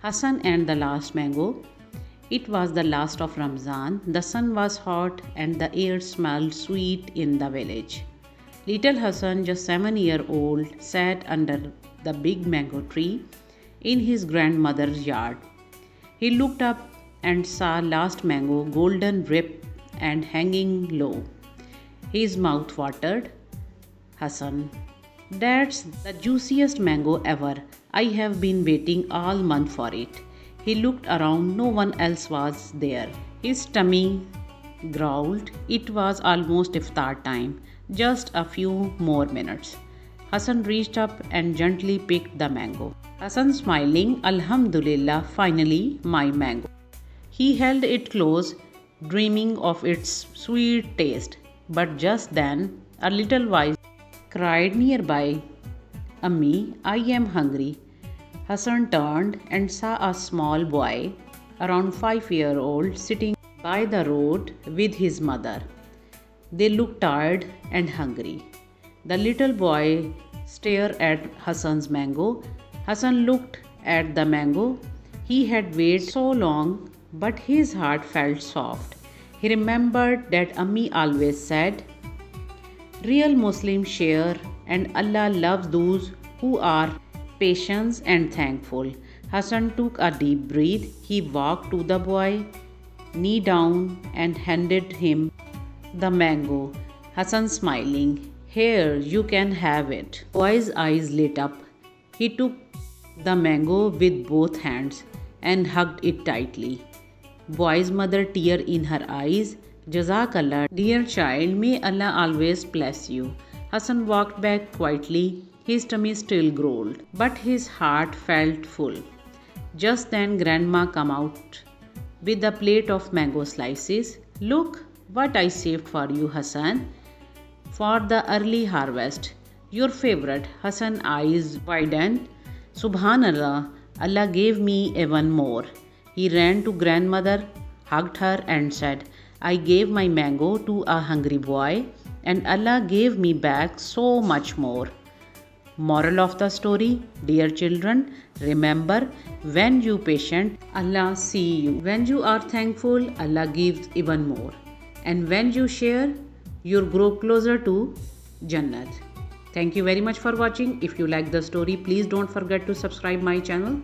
Hassan and the last mango. It was the last of Ramzan. The sun was hot and the air smelled sweet in the village. Little Hassan, just 7 years old, sat under the big mango tree in his grandmother's yard. He looked up and saw last mango golden ripe and hanging low. His mouth watered. Hassan, that's the juiciest mango ever. I have been waiting all month for it. He looked around, no one else was there. His tummy growled. It was almost iftar time, just a few more minutes. Hassan reached up and gently picked the mango. Hassan smiling, Alhamdulillah, finally my mango. He held it close, dreaming of its sweet taste. But just then, a little voice cried nearby, Ammi, I am hungry. Hassan turned and saw a small boy, around 5 years old, sitting by the road with his mother. They looked tired and hungry. The little boy stared at Hassan's mango. Hassan looked at the mango. He had waited so long, but his heart felt soft. He remembered that Ammi always said, real Muslims share and Allah loves those who are patient and thankful. Hassan took a deep breath. He walked to the boy, knee down, and handed him the mango. Hassan smiling, here you can have it. Boy's eyes lit up. He took the mango with both hands and hugged it tightly. Boy's mother tear in her eyes. Jazakallah, dear child, may Allah always bless you. Hassan walked back quietly. His tummy still growled, but his heart felt full. Just then grandma came out with a plate of mango slices. Look what I saved for you, Hassan, for the early harvest. Your favorite. Hassan's eyes widened. Subhanallah, Allah gave me even more. He ran to grandmother, hugged her and said, I gave my mango to a hungry boy and Allah gave me back so much more. Moral of the story, dear children, remember, when you patient, Allah see you. When you are thankful, Allah gives even more. And when you share, you grow closer to Jannat. Thank you very much for watching. If you like the story, please don't forget to subscribe my channel.